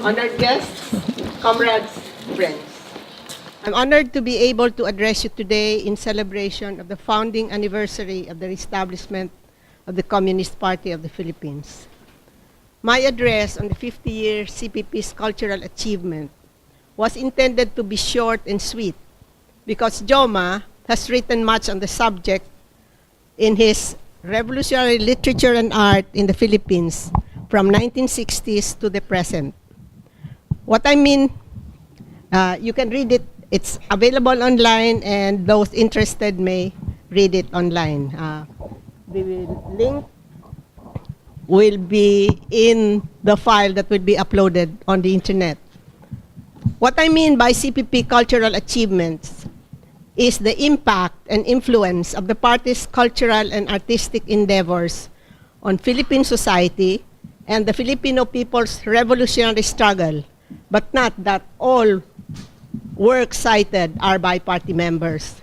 honored guests, comrades, friends. I'm honored to be able to address you today in celebration of the founding anniversary of the establishment of the Communist Party of the Philippines. My address on the 50-year CPP's cultural achievement was intended to be short and sweet because Joma has written much on the subject in his Revolutionary Literature and Art in the Philippines from 1960s to the present. What I mean, you can read it. It's available online, and those interested may read it online. The link will be in the file that will be uploaded on the internet. What I mean by CPP cultural achievements is the impact and influence of the party's cultural and artistic endeavors on Philippine society and the Filipino people's revolutionary struggle, but not that all works cited are by party members.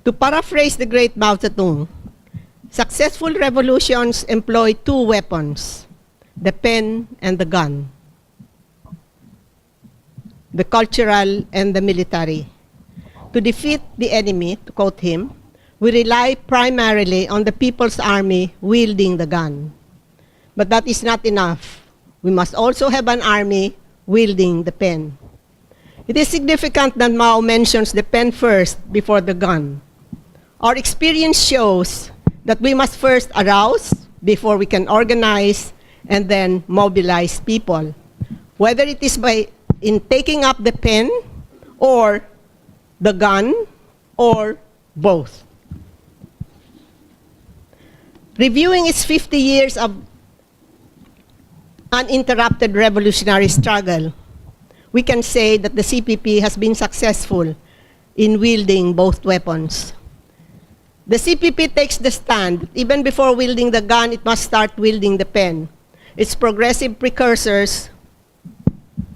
To paraphrase the great Mao Zedong, successful revolutions employ two weapons, the pen and the gun, the cultural and the military. To defeat the enemy, to quote him, we rely primarily on the People's Army wielding the gun. But that is not enough. We must also have an army wielding the pen. It is significant that Mao mentions the pen first before the gun. Our experience shows that we must first arouse before we can organize and then mobilize people, whether it is in taking up the pen or the gun or both. Reviewing its 50 years of uninterrupted revolutionary struggle, we can say that the CPP has been successful in wielding both weapons. The CPP takes the stand. Even before wielding the gun, it must start wielding the pen. Its progressive precursors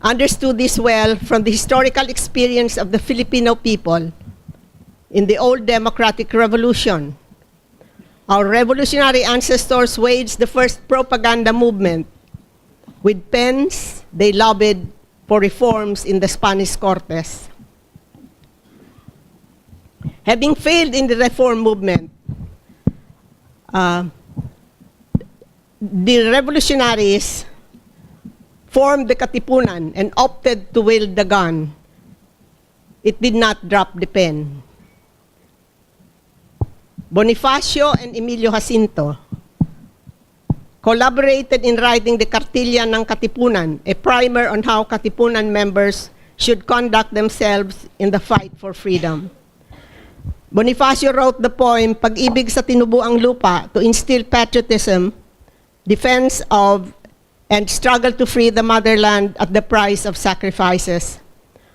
understood this well from the historical experience of the Filipino people in the old democratic revolution. Our revolutionary ancestors waged the first propaganda movement. With pens, they lobbied for reforms in the Spanish Cortes. Having failed in the reform movement, the revolutionaries formed the Katipunan and opted to wield the gun. It did not drop the pen. Bonifacio and Emilio Jacinto collaborated in writing the Kartilya ng Katipunan, a primer on how Katipunan members should conduct themselves in the fight for freedom. Bonifacio wrote the poem Pag-ibig sa Tinubuang Lupa to instill patriotism, defense of, and struggle to free the motherland at the price of sacrifices.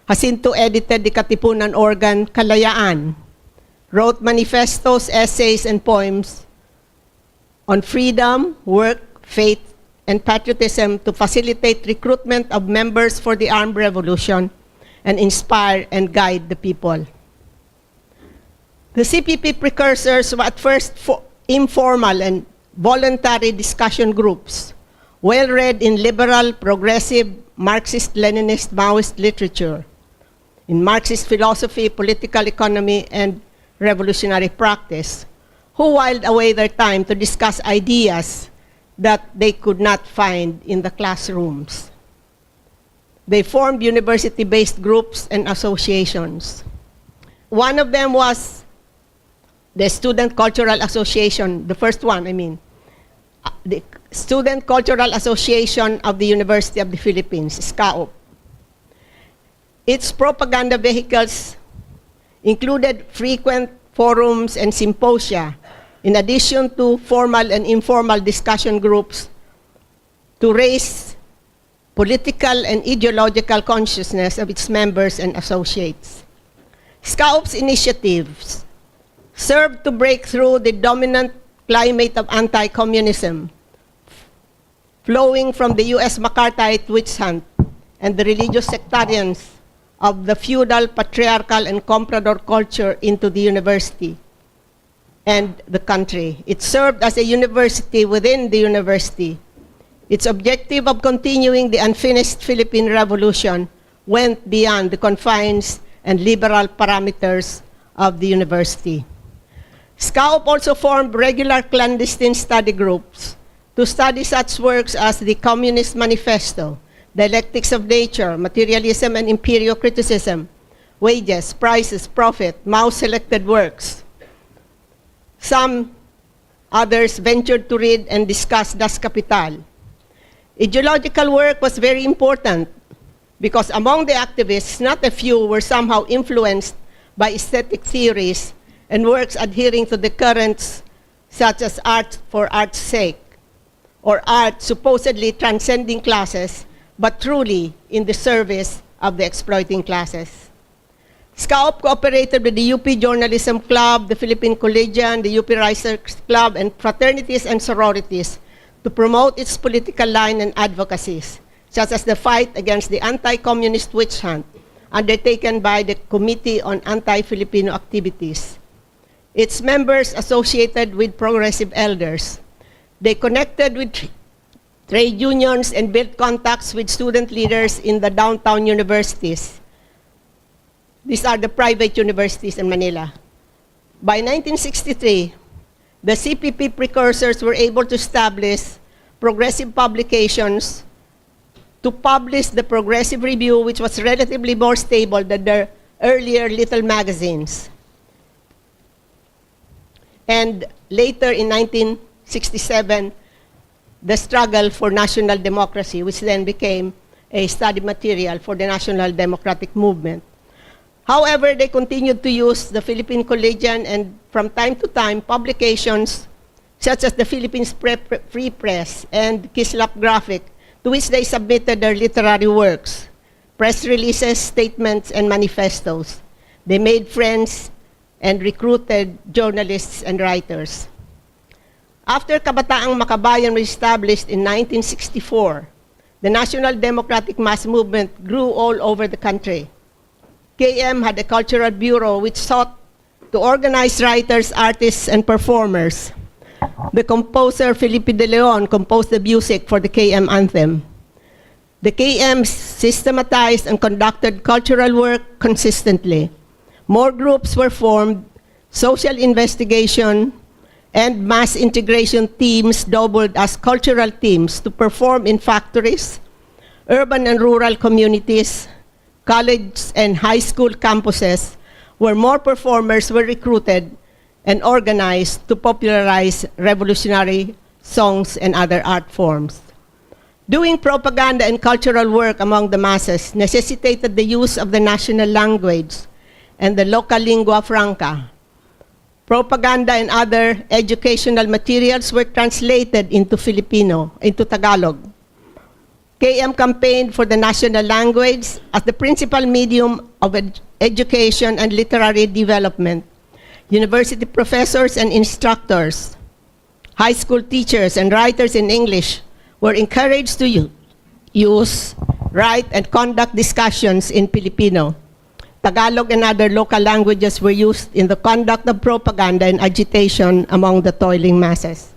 Jacinto edited the Katipunan organ Kalayaan, wrote manifestos, essays, and poems on freedom, work, faith, and patriotism to facilitate recruitment of members for the armed revolution and inspire and guide the people. The CPP precursors were at first informal and voluntary discussion groups, well read in liberal, progressive, Marxist-Leninist, Maoist literature, in Marxist philosophy, political economy, and revolutionary practice, who whiled away their time to discuss ideas that they could not find in the classrooms. They formed university-based groups and associations. One of them was the Student Cultural Association, the first one, the Student Cultural Association of the University of the Philippines, SCAOP. Its propaganda vehicles included frequent forums and symposia, in addition to formal and informal discussion groups to raise political and ideological consciousness of its members and associates. SCAOP's initiatives served to break through the dominant climate of anti-communism flowing from the U.S. McCarthyite witch hunt and the religious sectarians of the feudal, patriarchal, and comprador culture into the university and the country. It served as a university within the university. Its objective of continuing the unfinished Philippine Revolution went beyond the confines and liberal parameters of the university. SCAUP also formed regular clandestine study groups to study such works as the Communist Manifesto, Dialectics of Nature, Materialism and Imperial Criticism, Wages, Prices, Profit, Mao's selected works. Some others ventured to read and discuss Das Kapital. Ideological work was very important because among the activists, not a few were somehow influenced by aesthetic theories and works adhering to the currents such as art for art's sake, or art supposedly transcending classes, but truly in the service of the exploiting classes. SCAUP cooperated with the UP Journalism Club, the Philippine Collegian, the UP Writers Club, and fraternities and sororities to promote its political line and advocacies, such as the fight against the anti-communist witch hunt undertaken by the Committee on Anti-Filipino Activities. Its members associated with progressive elders. They connected with trade unions and built contacts with student leaders in the downtown universities. These are the private universities in Manila. By 1963, the CPP precursors were able to establish progressive publications to publish the Progressive Review, which was relatively more stable than their earlier little magazines. And later in 1967, the struggle for national democracy, which then became a study material for the National Democratic Movement. However, they continued to use the Philippine Collegian and from time to time publications such as the Philippines Free Press and Kislap Graphic, to which they submitted their literary works, press releases, statements, and manifestos. They made friends and recruited journalists and writers. After Kabataang Makabayan was established in 1964, the National Democratic Mass Movement grew all over the country. KM had a cultural bureau which sought to organize writers, artists, and performers. The composer Felipe de Leon composed the music for the KM anthem. The KM systematized and conducted cultural work consistently. More groups were formed, social investigation, and mass integration teams doubled as cultural teams to perform in factories, urban and rural communities, college and high school campuses, where more performers were recruited and organized to popularize revolutionary songs and other art forms. Doing propaganda and cultural work among the masses necessitated the use of the national language and the local lingua franca. Propaganda and other educational materials were translated into Tagalog. KM campaigned for the national language as the principal medium of education and literary development. University professors and instructors, high school teachers, and writers in English were encouraged to use, write, and conduct discussions in Filipino. Tagalog and other local languages were used in the conduct of propaganda and agitation among the toiling masses.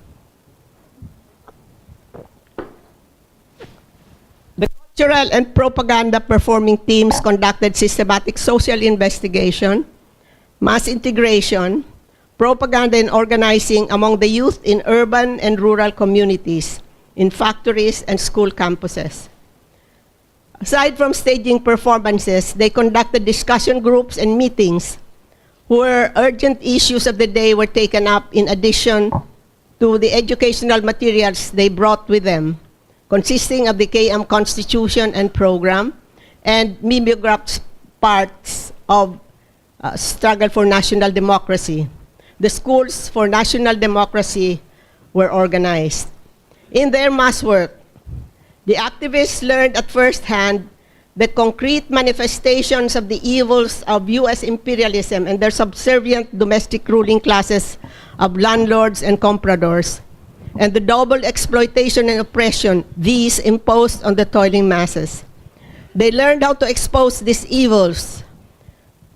The cultural and propaganda performing teams conducted systematic social investigation, mass integration, propaganda and organizing among the youth in urban and rural communities, in factories and school campuses. Aside from staging performances, they conducted discussion groups and meetings where urgent issues of the day were taken up in addition to the educational materials they brought with them, consisting of the KM Constitution and Program and mimeographed parts of struggle for national democracy. The schools for national democracy were organized. In their mass work, the activists learned at first hand the concrete manifestations of the evils of US imperialism and their subservient domestic ruling classes of landlords and compradors, and the double exploitation and oppression these imposed on the toiling masses. They learned how to expose these evils,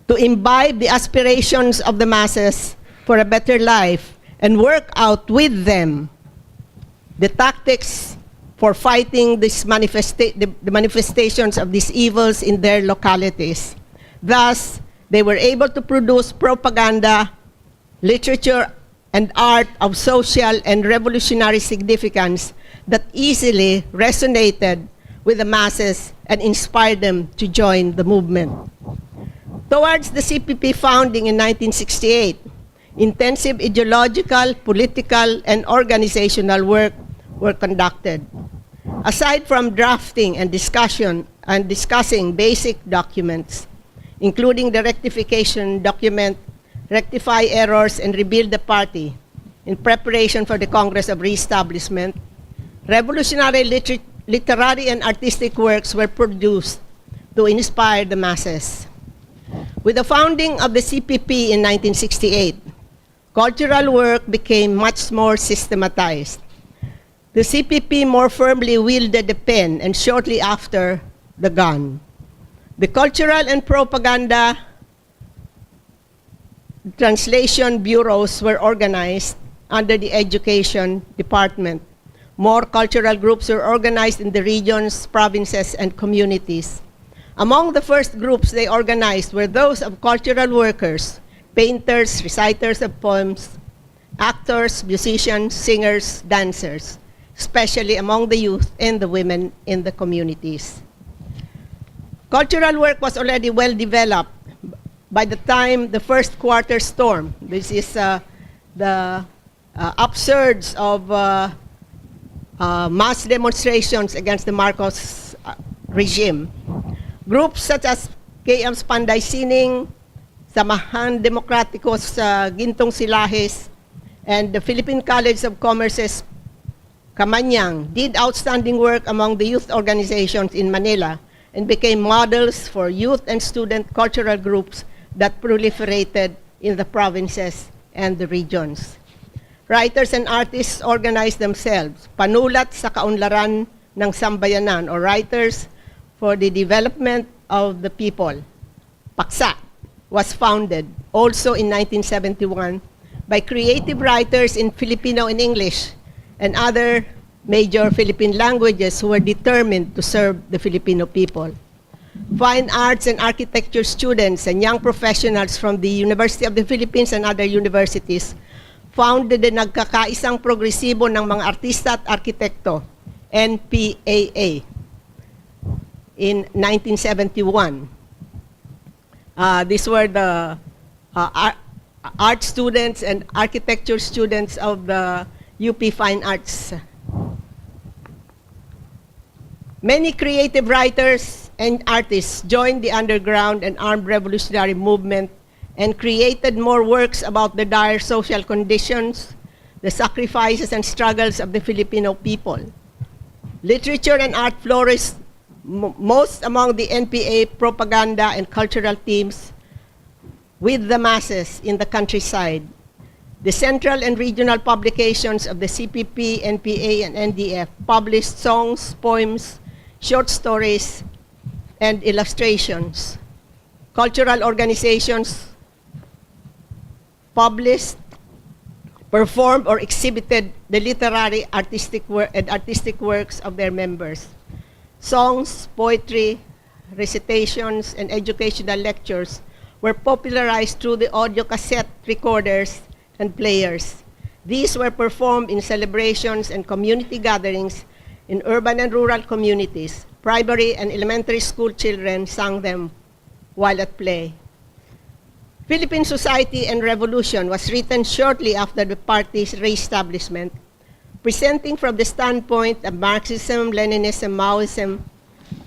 to imbibe the aspirations of the masses for a better life, and work out with them the tactics for fighting the manifestations of these evils in their localities. Thus, they were able to produce propaganda, literature, and art of social and revolutionary significance that easily resonated with the masses and inspired them to join the movement. Towards the CPP founding in 1968, intensive ideological, political, and organizational work were conducted. Aside from drafting and discussing basic documents, including the rectification document, rectify errors and rebuild the party in preparation for the Congress of Reestablishment, revolutionary literary and artistic works were produced to inspire the masses. With the founding of the CPP in 1968, cultural work became much more systematized. The CPP more firmly wielded the pen and shortly after, the gun. The cultural and propaganda translation bureaus were organized under the Education Department. More cultural groups were organized in the regions, provinces, and communities. Among the first groups they organized were those of cultural workers, painters, reciters of poems, actors, musicians, singers, dancers, especially among the youth and the women in the communities. Cultural work was already well developed by the time the first quarter storm, this is the upsurge of mass demonstrations against the Marcos regime. Groups such as KM's Panday Sining, Samahan Demokratikos sa Gintong Silahis, and the Philippine College of Commerce's Kamanyang did outstanding work among the youth organizations in Manila and became models for youth and student cultural groups that proliferated in the provinces and the regions. Writers and artists organized themselves, Panulat sa Kaunlaran ng Sambayanan, or Writers for the Development of the People, Paksa, was founded also in 1971 by creative writers in Filipino and English and other major Philippine languages who were determined to serve the Filipino people. Fine arts and architecture students and young professionals from the University of the Philippines and other universities founded the Nagkakaisang Progresibo ng mga Artista at Arkitekto, NPAA, in 1971. These were the art students and architecture students of the UP Fine Arts. Many creative writers and artists joined the underground and armed revolutionary movement and created more works about the dire social conditions, the sacrifices and struggles of the Filipino people. Literature and art flourished most among the NPA propaganda and cultural teams with the masses in the countryside. The central and regional publications of the CPP, NPA, and NDF published songs, poems, short stories, and illustrations. Cultural organizations published, performed, or exhibited the literary, artistic works of their members. Songs, poetry, recitations, and educational lectures were popularized through the audio cassette recorders and players. These were performed in celebrations and community gatherings in urban and rural communities. Primary and elementary school children sang them while at play. Philippine Society and Revolution was written shortly after the party's reestablishment, presenting from the standpoint of Marxism, Leninism, Maoism,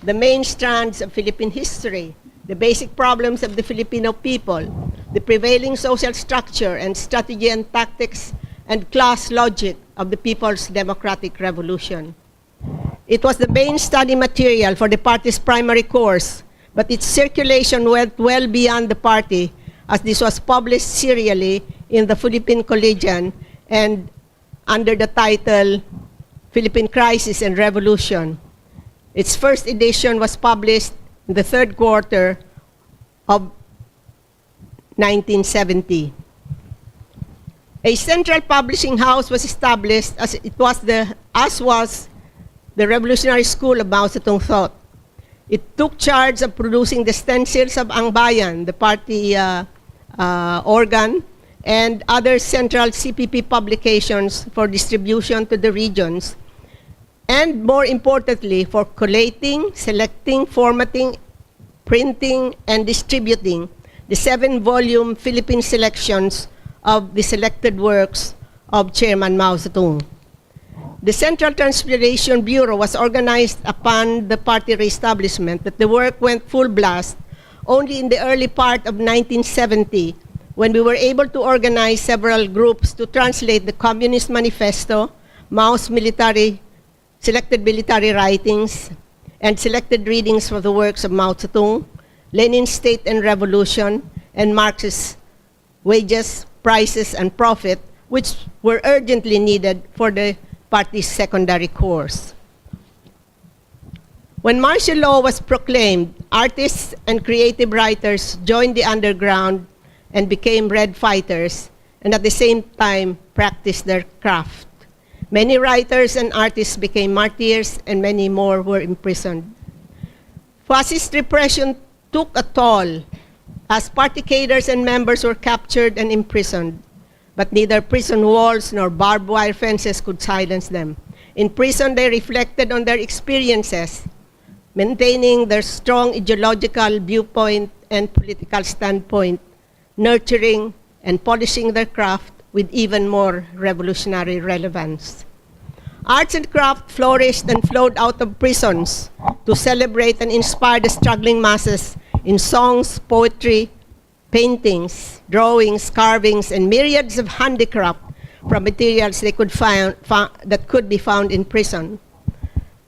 the main strands of Philippine history, the basic problems of the Filipino people, the prevailing social structure and strategy and tactics and class logic of the People's Democratic Revolution. It was the main study material for the party's primary course, but its circulation went well beyond the party, as this was published serially in the Philippine Collegian and under the title Philippine Crisis and Revolution. Its first edition was published in the third quarter of 1970. A central publishing house was established as was the revolutionary school of Mao Zedong thought. It took charge of producing the stencils of Ang Bayan, the party organ, and other central CPP publications for distribution to the regions, and more importantly, for collating, selecting, formatting, printing, and distributing the 7-volume Philippine selections of the selected works of Chairman Mao Zedong. The Central Translation Bureau was organized upon the party reestablishment, but the work went full blast only in the early part of 1970, when we were able to organize several groups to translate the Communist Manifesto, Mao's selected military writings, and selected readings for the works of Mao Zedong, Lenin's State and Revolution, and Marx's Wages, Prices, and Profit, which were urgently needed for the party's secondary course. When martial law was proclaimed, artists and creative writers joined the underground and became red fighters, and at the same time practiced their craft. Many writers and artists became martyrs, and many more were imprisoned. Fascist repression took a toll, as party cadres and members were captured and imprisoned, but neither prison walls nor barbed wire fences could silence them. In prison, they reflected on their experiences, maintaining their strong ideological viewpoint and political standpoint, nurturing and polishing their craft with even more revolutionary relevance. Arts and craft flourished and flowed out of prisons to celebrate and inspire the struggling masses in songs, poetry, paintings, drawings, carvings, and myriads of handicraft from materials they could that could be found in prison.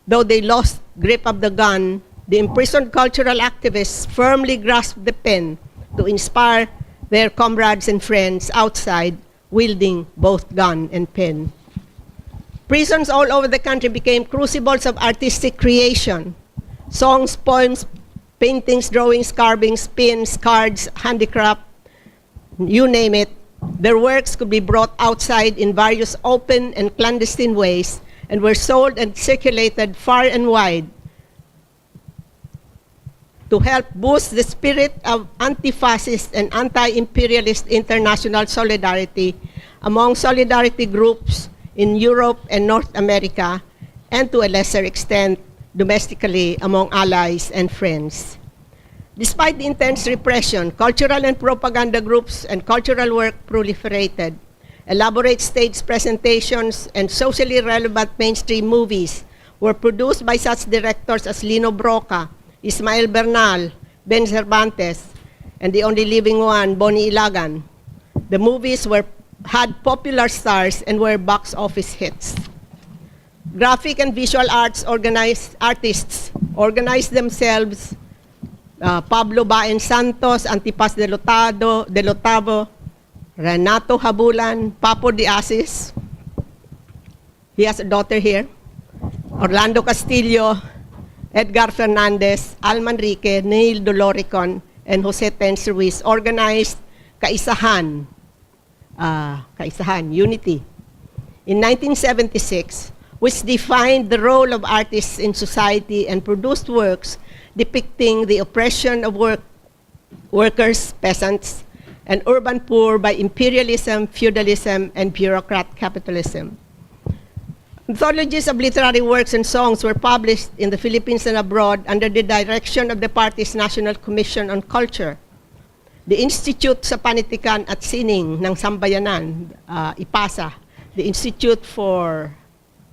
Though they lost grip of the gun, the imprisoned cultural activists firmly grasped the pen to inspire their comrades and friends outside, wielding both gun and pen. Prisons all over the country became crucibles of artistic creation. Songs, poems, paintings, drawings, carvings, pins, cards, handicraft, you name it, their works could be brought outside in various open and clandestine ways and were sold and circulated far and wide to help boost the spirit of anti-fascist and anti-imperialist international solidarity among solidarity groups in Europe and North America, and to a lesser extent, domestically among allies and friends. Despite the intense repression, cultural and propaganda groups and cultural work proliferated. Elaborate stage presentations and socially relevant mainstream movies were produced by such directors as Lino Broca, Ismael Bernal, Ben Cervantes, and the only living one, Bonnie Ilagan. The movies had popular stars and were box office hits. Graphic and visual arts artists organized themselves. Pablo Baen Santos, Antipas de Lotavo, Renato Habulan, Papo de Asis. He has a daughter here. Orlando Castillo, Edgar Fernandez, Al Manrique, Neil Doloricon, and Jose Tenz Ruiz organized Kaisahan, Unity, in 1976, which defined the role of artists in society and produced works depicting the oppression of workers, peasants, and urban poor by imperialism, feudalism, and bureaucrat capitalism. Anthologies of literary works and songs were published in the Philippines and abroad under the direction of the party's National Commission on Culture. The Institute sa Panitikan at Sining ng Sambayanan, IPASA, the Institute for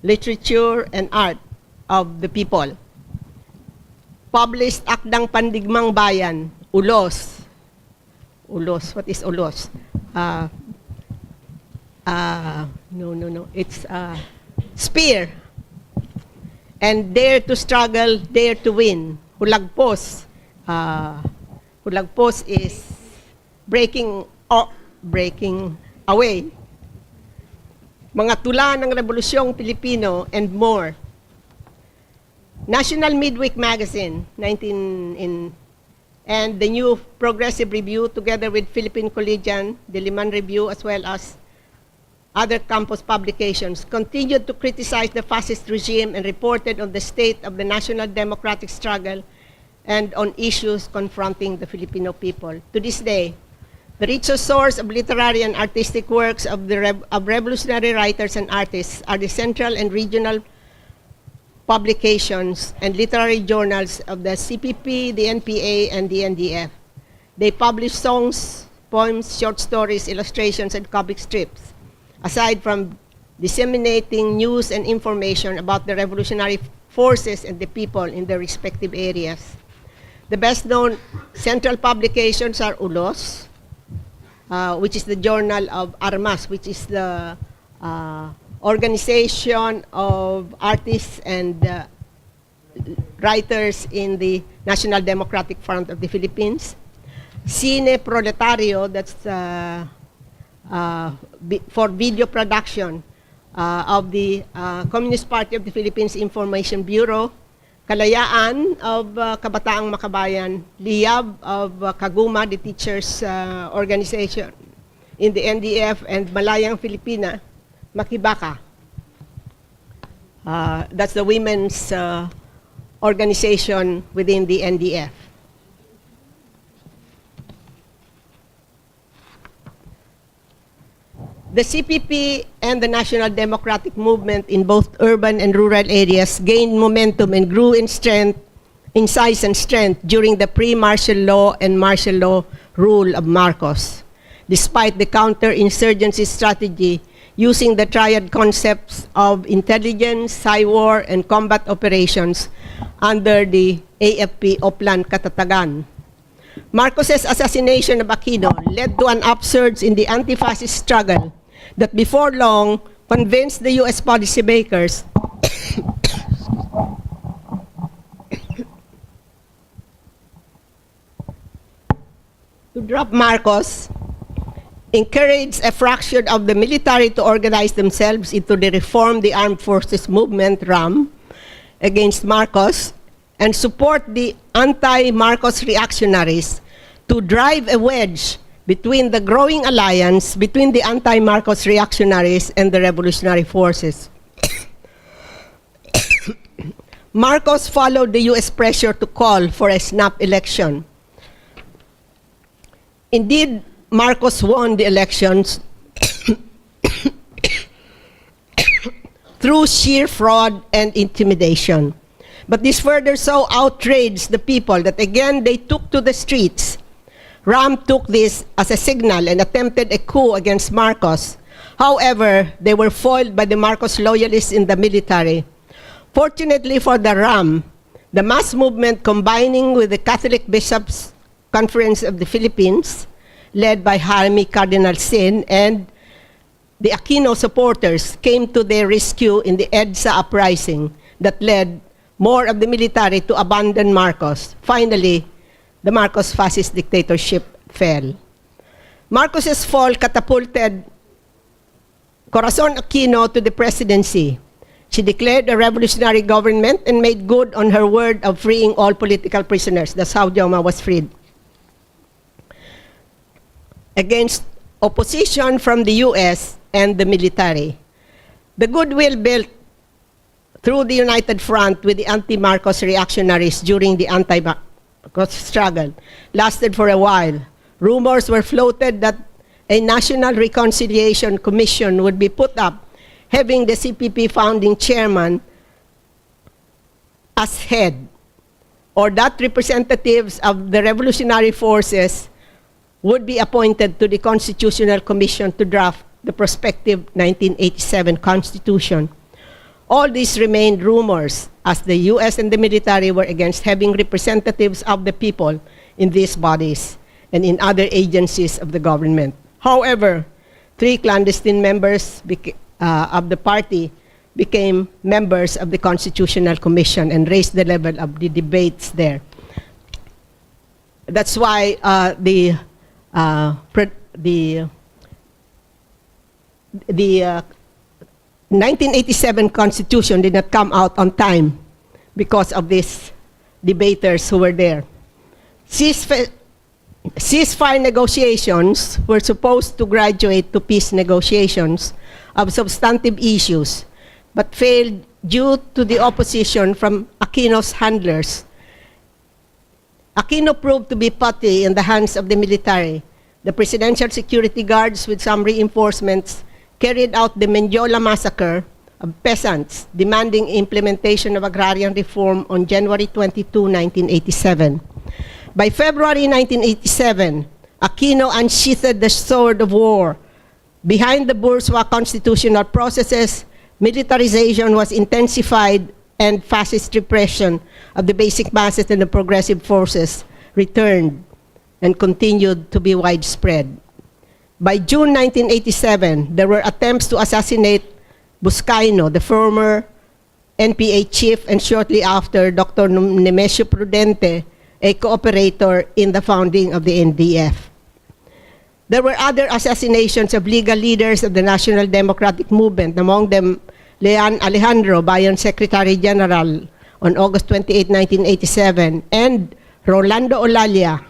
Literature and Art of the People, published Akdang Pandigmang Bayan, Ulos. Ulos, what is Ulos? It's Spear. And Dare to Struggle, Dare to Win. Hulagpos. Hulagpos is breaking away. Mga tula ng Rebolusyong Pilipino and more. National Midweek Magazine, and the New Progressive Review, together with Philippine Collegian, the Liman Review, as well as other campus publications, continued to criticize the fascist regime and reported on the state of the national democratic struggle and on issues confronting the Filipino people. To this day, the richest source of literary and artistic works of revolutionary writers and artists are the central and regional publications and literary journals of the CPP, the NPA, and the NDF. They publish songs, poems, short stories, illustrations, and comic strips. Aside from disseminating news and information about the revolutionary forces and the people in their respective areas. The best-known central publications are Ulos, which is the journal of Armas, which is the organization of artists and writers in the National Democratic Front of the Philippines. Cine Proletario, that's for video production of the Communist Party of the Philippines Information Bureau. Kalayaan of Kabataang Makabayan, Liyab of Kaguma, the teachers' organization in the NDF, and Malayang Filipina, Makibaka. That's the women's organization within the NDF. The CPP and the National Democratic Movement in both urban and rural areas gained momentum and grew in strength, in size and strength during the pre-martial law and martial law rule of Marcos, despite the counterinsurgency strategy using the triad concepts of intelligence, cyber, and combat operations under the AFP Oplan Katatagan. Marcos's assassination of Aquino led to an upsurge in the anti-fascist struggle that before long convinced the U.S. policymakers to drop Marcos, encourage a fraction of the military to organize themselves into the Reform the Armed Forces Movement, RAM, against Marcos, and support the anti-Marcos reactionaries to drive a wedge between the growing alliance between the anti-Marcos reactionaries and the revolutionary forces. Marcos followed the U.S. pressure to call for a snap election. Indeed, Marcos won the elections through sheer fraud and intimidation. But this further so outraged the people that again they took to the streets. RAM took this as a signal and attempted a coup against Marcos. However, they were foiled by the Marcos loyalists in the military. Fortunately for the RAM, the mass movement combining with the Catholic Bishops' Conference of the Philippines, led by Jaime Cardinal Sin, and the Aquino supporters came to their rescue in the EDSA uprising that led more of the military to abandon Marcos. Finally, the Marcos fascist dictatorship fell. Marcos's fall catapulted Corazon Aquino to the presidency. She declared a revolutionary government and made good on her word of freeing all political prisoners. That's how Joma was freed. Against opposition from the U.S. and the military. The goodwill built through the United Front with the anti-Marcos reactionaries during the anti-Marcos struggle lasted for a while. Rumors were floated that a National Reconciliation Commission would be put up, having the CPP founding chairman as head, or that representatives of the revolutionary forces would be appointed to the Constitutional Commission to draft the prospective 1987 Constitution. All these remained rumors, as the U.S. and the military were against having representatives of the people in these bodies and in other agencies of the government. However, 3 clandestine members of the party became members of the Constitutional Commission and raised the level of the debates there. That's why the 1987 Constitution did not come out on time because of these debaters who were there. Ceasefire negotiations were supposed to graduate to peace negotiations of substantive issues, but failed due to the opposition from Aquino's handlers. Aquino proved to be putty in the hands of the military. The presidential security guards, with some reinforcements, carried out the Mendiola massacre of peasants demanding implementation of agrarian reform on January 22, 1987. By February 1987, Aquino unsheathed the sword of war. Behind the bourgeois constitutional processes, militarization was intensified and fascist repression of the basic masses and the progressive forces returned and continued to be widespread. By June 1987, there were attempts to assassinate Buscaino, the former NPA chief, and shortly after, Dr. Nemesio Prudente, a cooperator in the founding of the NDF. There were other assassinations of legal leaders of the National Democratic Movement, among them Leon Alejandro, Bayan Secretary General, on August 28, 1987, and Rolando Olalia,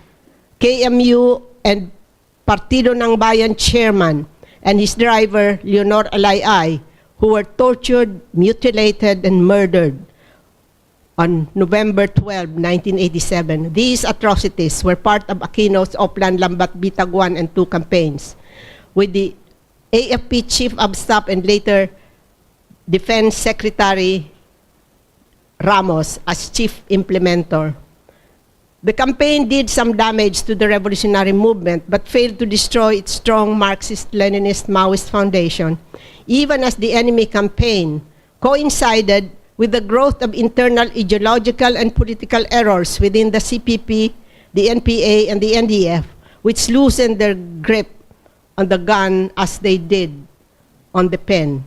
KMU and Partido ng Bayan chairman, and his driver, Leonor Alayay, who were tortured, mutilated, and murdered on November 12, 1987. These atrocities were part of Aquino's Oplan Lambat Bitag 1 and 2 campaigns, with the AFP Chief of Staff and later Defense Secretary Ramos as chief implementer. The campaign did some damage to the revolutionary movement but failed to destroy its strong Marxist-Leninist Maoist foundation, even as the enemy campaign coincided with the growth of internal ideological and political errors within the CPP, the NPA, and the NDF, which loosened their grip on the gun as they did on the pen.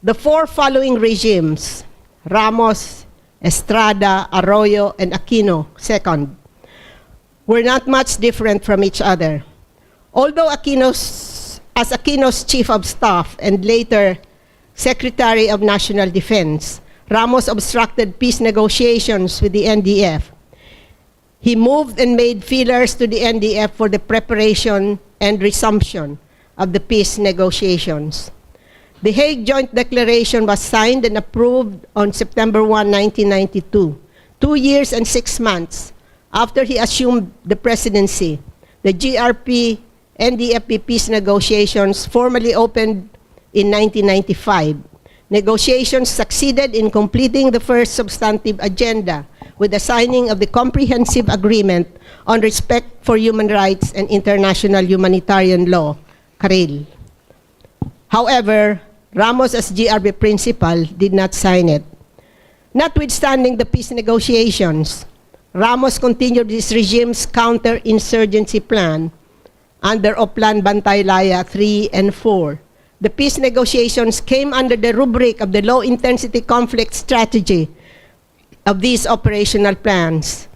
The four following regimes, Ramos, Estrada, Arroyo, and Aquino II, were not much different from each other. Although as Aquino's Chief of Staff and later Secretary of National Defense, Ramos obstructed peace negotiations with the NDF. He moved and made feelers to the NDF for the preparation and resumption of the peace negotiations. The Hague Joint Declaration was signed and approved on September 1, 1992, 2 years and 6 months after he assumed the presidency. The GRP-NDFP peace negotiations formally opened in 1995. Negotiations succeeded in completing the first substantive agenda with the signing of the Comprehensive Agreement on Respect for Human Rights and International Humanitarian Law, CARIL. However, Ramos as GRB principal did not sign it. Notwithstanding the peace negotiations, Ramos continued his regime's counter-insurgency plan under Oplan Bantaylaya 3 and 4. The peace negotiations came under the rubric of the low-intensity conflict strategy of these operational plans.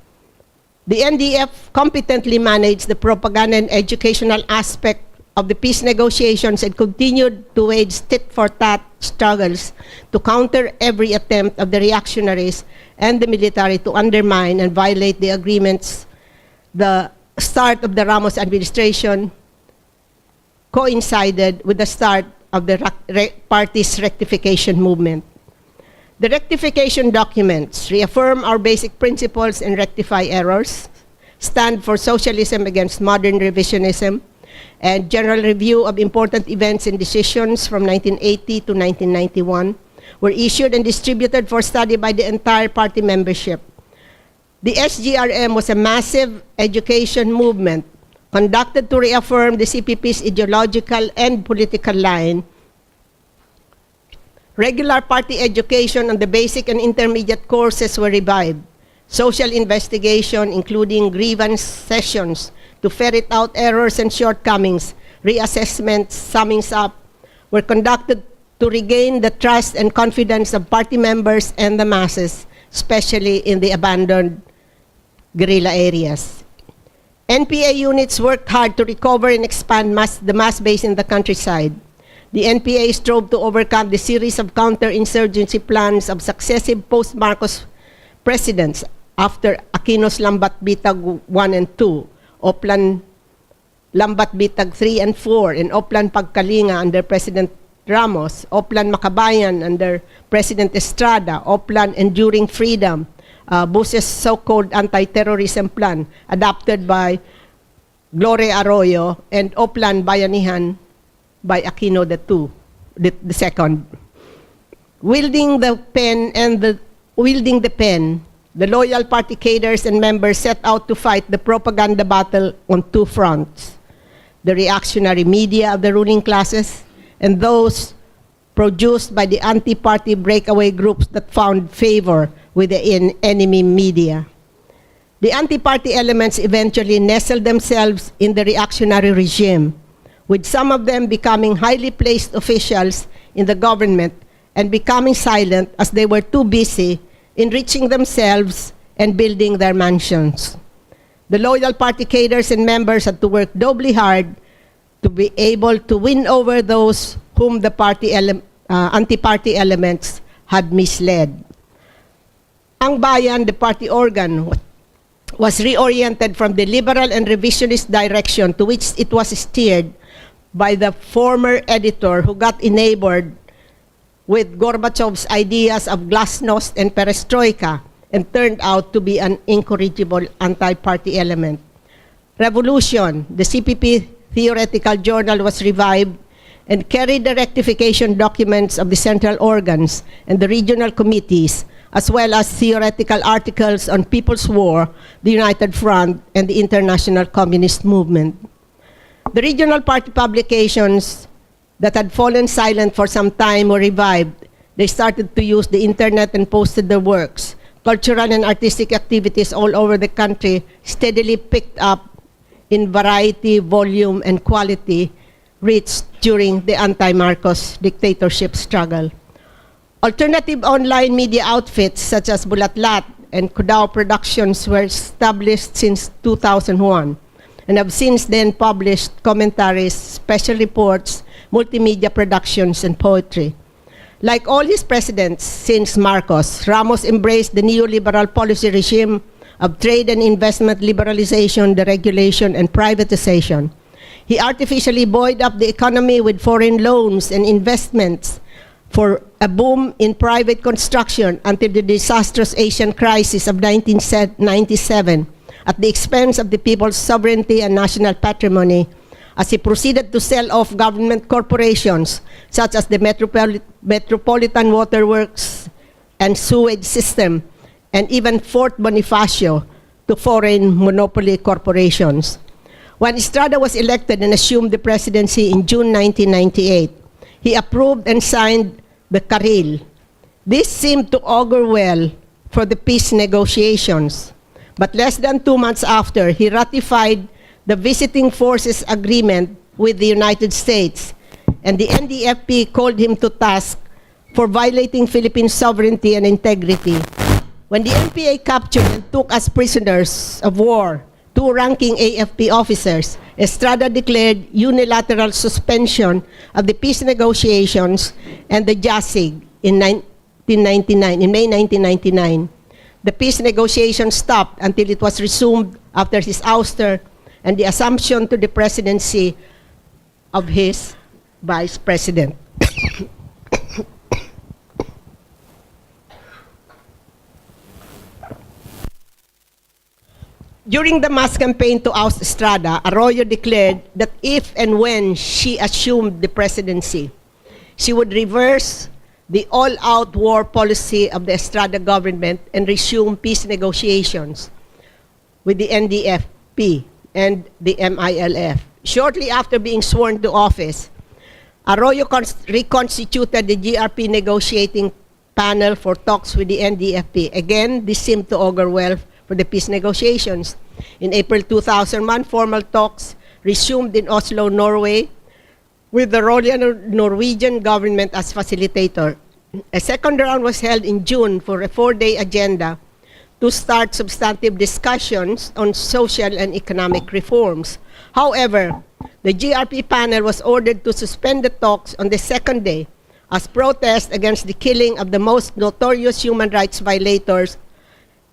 The NDF competently managed the propaganda and educational aspect of the peace negotiations and continued to wage tit-for-tat struggles to counter every attempt of the reactionaries and the military to undermine and violate the agreements. The start of the Ramos administration coincided with the start of the party's rectification movement. The rectification documents reaffirm our basic principles and rectify errors, stand for socialism against modern revisionism, and general review of important events and decisions from 1980 to 1991 were issued and distributed for study by the entire party membership. The SGRM was a massive education movement conducted to reaffirm the CPP's ideological and political line. Regular party education on the basic and intermediate courses were revived. Social investigation, including grievance sessions, to ferret out errors and shortcomings, reassessments, summings up, were conducted to regain the trust and confidence of party members and the masses, especially in the abandoned guerrilla areas. NPA units worked hard to recover and expand the mass base in the countryside. The NPA strove to overcome the series of counter-insurgency plans of successive post-Marcos presidents after Aquino's Lambat Bitag 1 and 2, Oplan Lambat Bitag 3 and 4, and Oplan Pagkalinga under President Ramos, Oplan Makabayan under President Estrada, Oplan Enduring Freedom, Buses so-called anti-terrorism plan adopted by Gloria Arroyo, and Oplan Bayanihan by Aquino the second. Wielding the pen, the loyal party cadres and members set out to fight the propaganda battle on two fronts: the reactionary media of the ruling classes and those produced by the anti-party breakaway groups that found favor with the enemy media. The anti-party elements eventually nestled themselves in the reactionary regime, with some of them becoming highly placed officials in the government and becoming silent as they were too busy enriching themselves and building their mansions. The loyal party cadres and members had to work doubly hard to be able to win over those whom the anti-party elements had misled. Ang Bayan, the party organ, was reoriented from the liberal and revisionist direction to which it was steered by the former editor who got enamored with Gorbachev's ideas of glasnost and perestroika and turned out to be an incorrigible anti-party element. Revolution, the CPP theoretical journal, was revived and carried the rectification documents of the central organs and the regional committees, as well as theoretical articles on People's War, the United Front, and the International Communist Movement. The regional party publications that had fallen silent for some time were revived. They started to use the internet and posted their works. Cultural and artistic activities all over the country steadily picked up in variety, volume, and quality reached during the anti-Marcos dictatorship struggle. Alternative online media outfits such as Bulatlat and Kudao Productions were established since 2001 and have since then published commentaries, special reports, multimedia productions, and poetry. Like all his presidents since Marcos, Ramos embraced the neoliberal policy regime of trade and investment liberalization, deregulation, and privatization. He artificially buoyed up the economy with foreign loans and investments for a boom in private construction until the disastrous Asian crisis of 1997 at the expense of the people's sovereignty and national patrimony, as he proceeded to sell off government corporations such as the Metropolitan Water Works and Sewage System, and even Fort Bonifacio to foreign monopoly corporations. When Estrada was elected and assumed the presidency in June 1998, he approved and signed the Carril. This seemed to augur well for the peace negotiations. But less than 2 months after, he ratified the Visiting Forces Agreement with the United States, and the NDFP called him to task for violating Philippine sovereignty and integrity. When the NPA captured and took as prisoners of war 2 ranking AFP officers, Estrada declared unilateral suspension of the peace negotiations and the JASIG in May 1999. The peace negotiations stopped until it was resumed after his ouster and the assumption to the presidency of his vice president. During the mass campaign to oust Estrada, Arroyo declared that if and when she assumed the presidency, she would reverse the all-out war policy of the Estrada government and resume peace negotiations with the NDFP and the MILF. Shortly after being sworn to office, Arroyo reconstituted the GRP negotiating panel for talks with the NDFP. Again, this seemed to augur well for the peace negotiations. In April 2001, formal talks resumed in Oslo, Norway, with the Norwegian government as facilitator. A second round was held in June for a 4-day agenda to start substantive discussions on social and economic reforms. However, the GRP panel was ordered to suspend the talks on the second day as protest against the killing of the most notorious human rights violators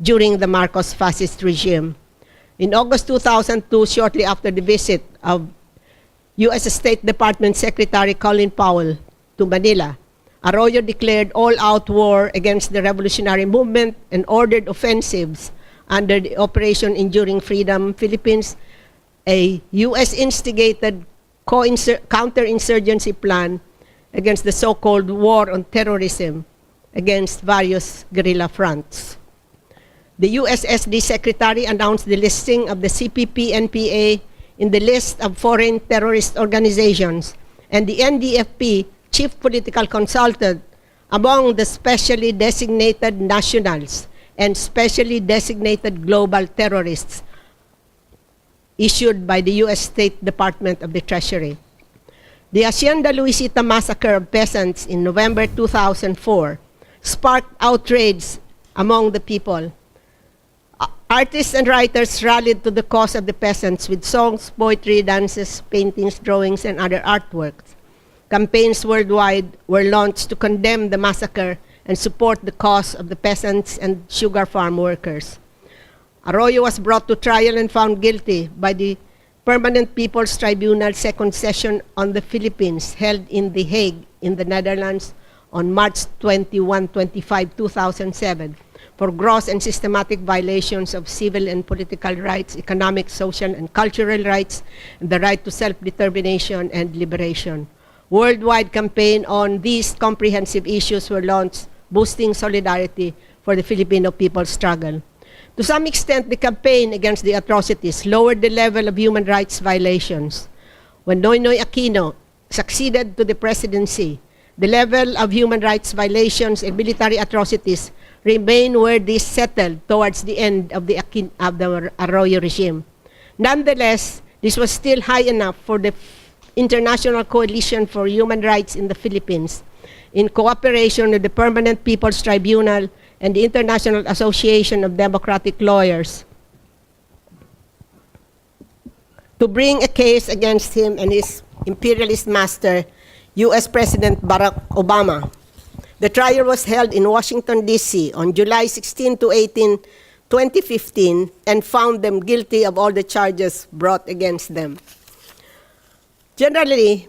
during the Marcos fascist regime. In August 2002, shortly after the visit of U.S. State Department Secretary Colin Powell to Manila, Arroyo declared all-out war against the revolutionary movement and ordered offensives under the Operation Enduring Freedom Philippines, a U.S.-instigated counterinsurgency plan against the so-called war on terrorism against various guerrilla fronts. The USSD Secretary announced the listing of the CPP-NPA in the list of foreign terrorist organizations, and the NDFP chief political consultant among the specially designated nationals and specially designated global terrorists issued by the U.S. State Department of the Treasury. The Hacienda Luisita massacre of peasants in November 2004 sparked outrage among the people. Artists and writers rallied to the cause of the peasants with songs, poetry, dances, paintings, drawings, and other artworks. Campaigns worldwide were launched to condemn the massacre and support the cause of the peasants and sugar farm workers. Arroyo was brought to trial and found guilty by the Permanent People's Tribunal Second Session on the Philippines, held in The Hague in the Netherlands on March 21-25, 2007, for gross and systematic violations of civil and political rights, economic, social, and cultural rights, and the right to self-determination and liberation. Worldwide campaign on these comprehensive issues were launched, boosting solidarity for the Filipino people's struggle. To some extent, the campaign against the atrocities lowered the level of human rights violations. When Noynoy Aquino succeeded to the presidency, the level of human rights violations and military atrocities remained where they settled towards the end of the Arroyo regime. Nonetheless, this was still high enough for the International Coalition for Human Rights in the Philippines, in cooperation with the Permanent People's Tribunal and the International Association of Democratic Lawyers, to bring a case against him and his imperialist master, U.S. President Barack Obama. The trial was held in Washington, D.C. on July 16 to 18, 2015, and found them guilty of all the charges brought against them. Generally,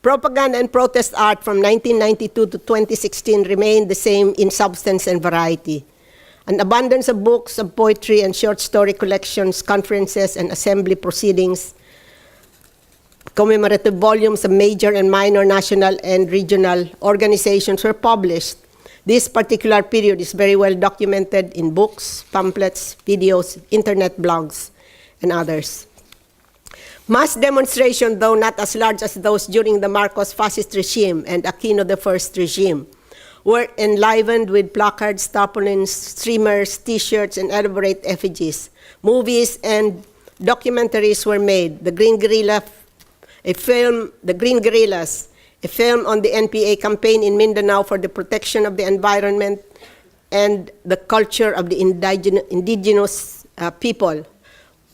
propaganda and protest art from 1992 to 2016 remained the same in substance and variety. An abundance of books of poetry and short story collections, conferences, and assembly proceedings, commemorative volumes of major and minor national and regional organizations were published. This particular period is very well documented in books, pamphlets, videos, internet blogs, and others. Mass demonstration, though not as large as those during the Marcos fascist regime and Aquino I regime, were enlivened with placards, tarpaulins, streamers, T-shirts, and elaborate effigies. Movies and documentaries were made. The Green Guerrillas, a film on the NPA campaign in Mindanao for the protection of the environment and the culture of the indigenous people,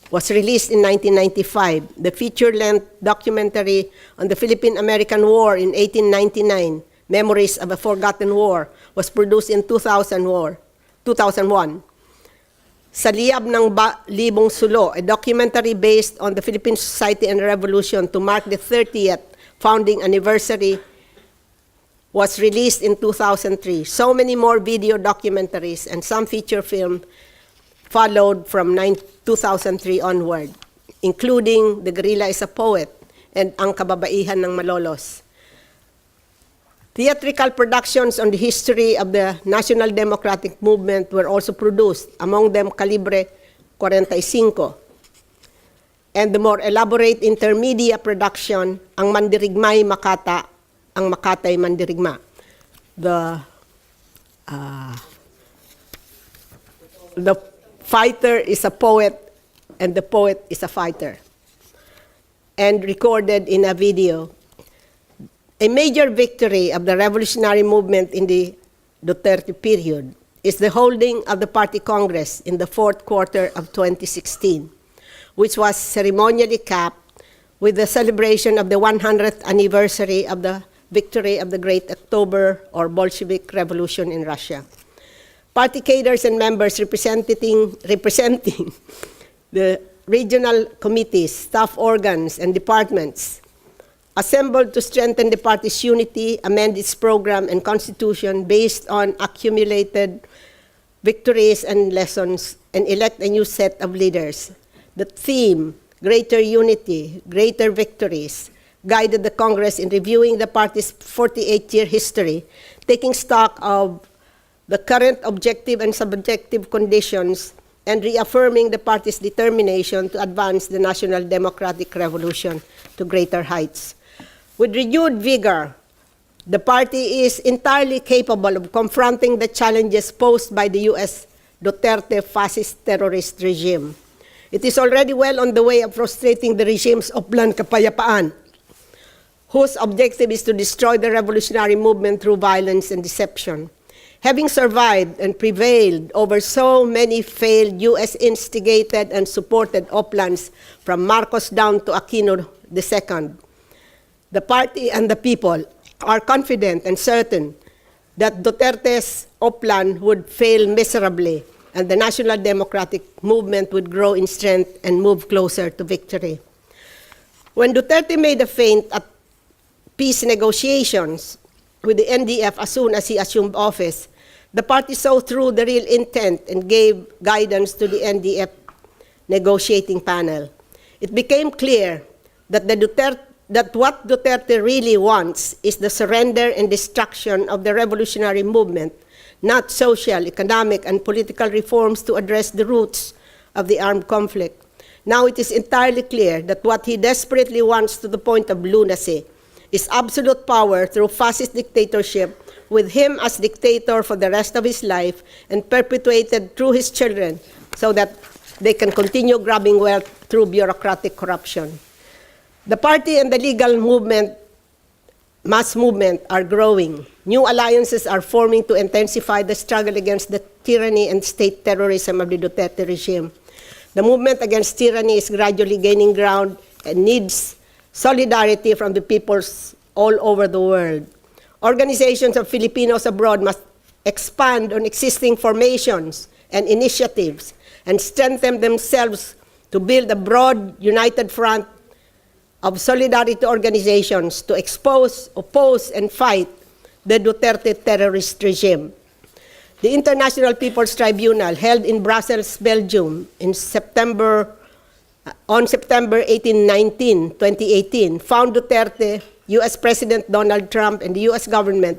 was released in 1995. The feature-length documentary on the Philippine-American War in 1899, Memories of a Forgotten War, was produced in 2001. Sa Liyab ng Libong Sulo, a documentary based on the Philippine Society and Revolution to mark the 30th founding anniversary, was released in 2003. So many more video documentaries and some feature film followed from 2003 onward, including The Guerrilla is a Poet and Ang Kababaihan ng Malolos. Theatrical productions on the history of the National Democratic Movement were also produced, among them Calibre 45, and the more elaborate intermedia production, Ang Mandirigma'y Makata, Ang Makata'y Mandirigma. The fighter is a poet, and the poet is a fighter, and recorded in a video. A major victory of the revolutionary movement in the Duterte period is the holding of the party congress in the fourth quarter of 2016, which was ceremonially capped with the celebration of the 100th anniversary of the victory of the Great October or Bolshevik Revolution in Russia. Party cadres and members representing the regional committees, staff organs, and departments assembled to strengthen the party's unity, amend its program and constitution based on accumulated victories and lessons, and elect a new set of leaders. The theme, greater unity, greater victories, guided the Congress in reviewing the party's 48-year history, taking stock of the current objective and subjective conditions, and reaffirming the party's determination to advance the national democratic revolution to greater heights. With renewed vigor, the party is entirely capable of confronting the challenges posed by the U.S. Duterte fascist terrorist regime. It is already well on the way of frustrating the regime's Oplan Kapayapaan, whose objective is to destroy the revolutionary movement through violence and deception. Having survived and prevailed over so many failed U.S.-instigated and supported Oplans from Marcos down to Aquino II, the party and the people are confident and certain that Duterte's Oplan would fail miserably and the national democratic movement would grow in strength and move closer to victory. When Duterte made a feint at peace negotiations with the NDF as soon as he assumed office, the party saw through the real intent and gave guidance to the NDF negotiating panel. It became clear that what Duterte really wants is the surrender and destruction of the revolutionary movement, not social, economic, and political reforms to address the roots of the armed conflict. Now it is entirely clear that what he desperately wants to the point of lunacy is absolute power through fascist dictatorship, with him as dictator for the rest of his life and perpetuated through his children so that they can continue grabbing wealth through bureaucratic corruption. The party and the legal movement, mass movement, are growing. New alliances are forming to intensify the struggle against the tyranny and state terrorism of the Duterte regime. The movement against tyranny is gradually gaining ground and needs solidarity from the peoples all over the world. Organizations of Filipinos abroad must expand on existing formations and initiatives and strengthen themselves to build a broad, united front of solidarity organizations to expose, oppose, and fight the Duterte terrorist regime. The International People's Tribunal, held in Brussels, Belgium, on September 18, 2018, found Duterte, U.S. President Donald Trump, and the U.S. government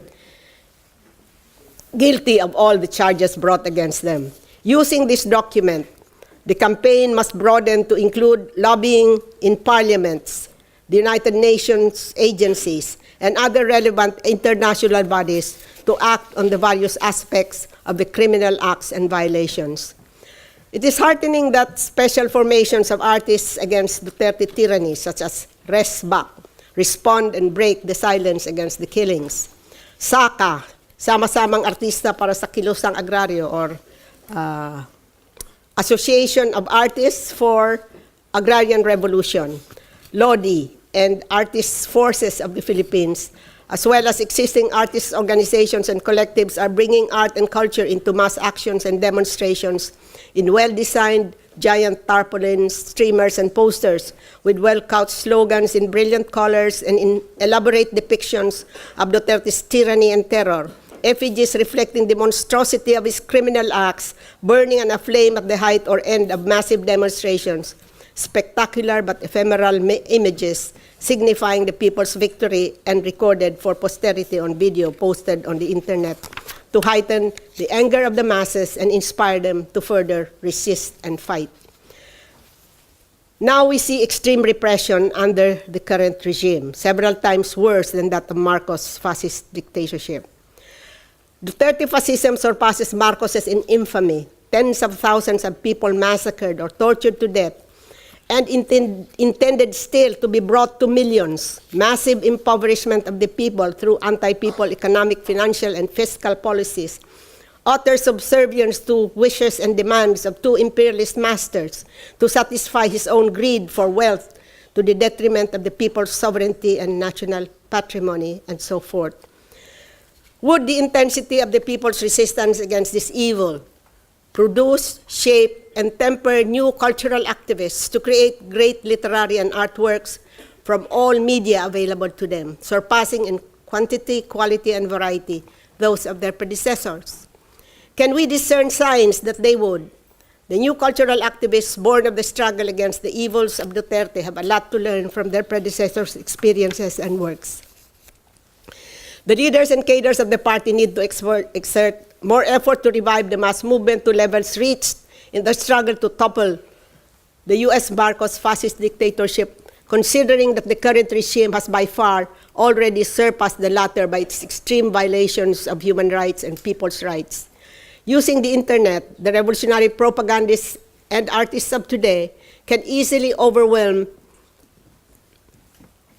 guilty of all the charges brought against them. Using this document, the campaign must broaden to include lobbying in parliaments, the United Nations agencies, and other relevant international bodies to act on the various aspects of the criminal acts and violations. It is heartening that special formations of artists against Duterte tyranny, such as RESBAC, Respond and Break the Silence Against the Killings, SACA, Sama-samang Artista para sa Kilusang Agraryo, or Association of Artists for Agrarian Revolution, LODI, and Artists Forces of the Philippines, as well as existing artists' organizations and collectives, are bringing art and culture into mass actions and demonstrations in well-designed giant tarpaulins, streamers, and posters with well-couched slogans in brilliant colors and in elaborate depictions of Duterte's tyranny and terror, effigies reflecting the monstrosity of his criminal acts, burning and aflame at the height or end of massive demonstrations, spectacular but ephemeral images signifying the people's victory and recorded for posterity on video posted on the internet to heighten the anger of the masses and inspire them to further resist and fight. Now we see extreme repression under the current regime, several times worse than that of Marcos' fascist dictatorship. Duterte fascism surpasses Marcos's in infamy. Tens of thousands of people massacred or tortured to death, and intended still to be brought to millions. Massive impoverishment of the people through anti-people economic, financial, and fiscal policies. Utter subservience to wishes and demands of two imperialist masters to satisfy his own greed for wealth to the detriment of the people's sovereignty and national patrimony, and so forth. Would the intensity of the people's resistance against this evil produce, shape, and temper new cultural activists to create great literary and artworks from all media available to them, surpassing in quantity, quality, and variety those of their predecessors. Can we discern signs that they would? The new cultural activists born of the struggle against the evils of Duterte have a lot to learn from their predecessors' experiences and works. The leaders and cadres of the party need to exert more effort to revive the mass movement to levels reached in the struggle to topple the U.S. Marcos fascist dictatorship, considering that the current regime has by far already surpassed the latter by its extreme violations of human rights and people's rights. Using the internet, the revolutionary propagandists and artists of today can easily overwhelm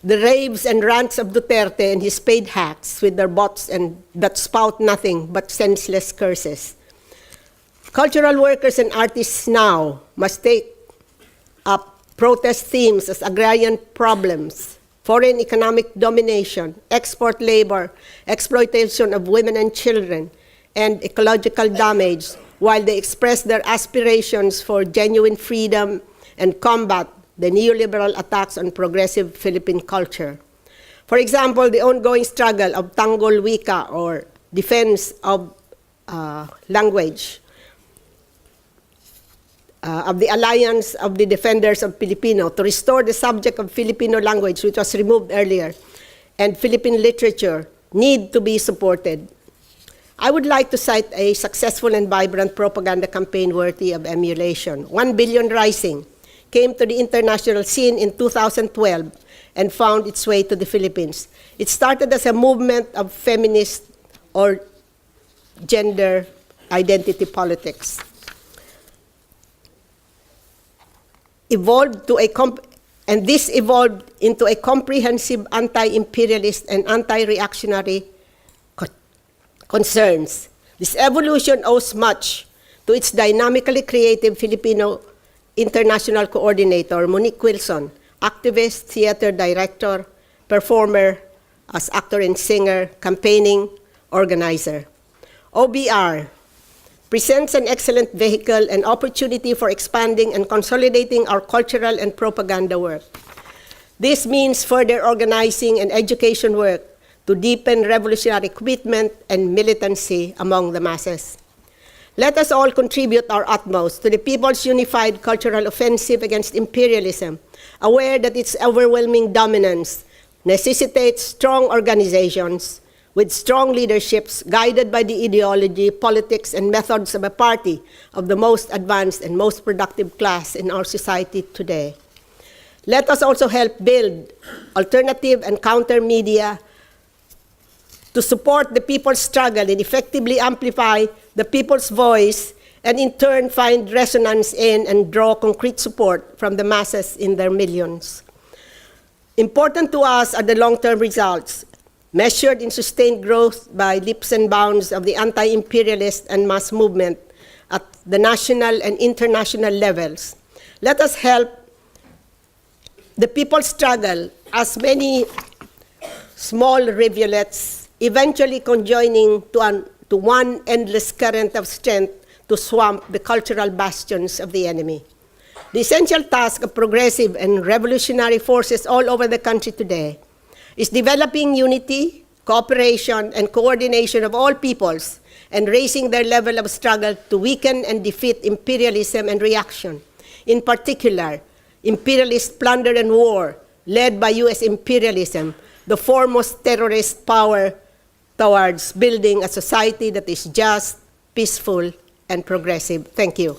the raves and rants of Duterte and his paid hacks with their bots and that spout nothing but senseless curses. Cultural workers and artists now must take up protest themes as agrarian problems, foreign economic domination, export labor, exploitation of women and children, and ecological damage, while they express their aspirations for genuine freedom and combat the neoliberal attacks on progressive Philippine culture. For example, the ongoing struggle of Tanggol Wika, or defense of language, of the Alliance of the Defenders of Filipino, to restore the subject of Filipino language, which was removed earlier, and Philippine literature, need to be supported. I would like to cite a successful and vibrant propaganda campaign worthy of emulation. 1 Billion Rising came to the international scene in 2012 and found its way to the Philippines. It started as a movement of feminist or gender identity politics. This evolved into a comprehensive anti-imperialist and anti-reactionary concerns. This evolution owes much to its dynamically creative Filipino international coordinator, Monique Wilson, activist, theater director, performer, as actor and singer, campaigning, organizer. OBR presents an excellent vehicle and opportunity for expanding and consolidating our cultural and propaganda work. This means further organizing and education work to deepen revolutionary commitment and militancy among the masses. Let us all contribute our utmost to the people's unified cultural offensive against imperialism, aware that its overwhelming dominance necessitates strong organizations with strong leaderships guided by the ideology, politics, and methods of a party of the most advanced and most productive class in our society today. Let us also help build alternative and counter media to support the people's struggle and effectively amplify the people's voice, and in turn find resonance in and draw concrete support from the masses in their millions. Important to us are the long-term results, measured in sustained growth by leaps and bounds of the anti-imperialist and mass movement at the national and international levels. Let us help the people's struggle as many small rivulets eventually conjoining to one endless current of strength to swamp the cultural bastions of the enemy. The essential task of progressive and revolutionary forces all over the country today is developing unity, cooperation, and coordination of all peoples and raising their level of struggle to weaken and defeat imperialism and reaction. In particular, imperialist plunder and war led by U.S. imperialism, the foremost terrorist power towards building a society that is just, peaceful, and progressive. Thank you.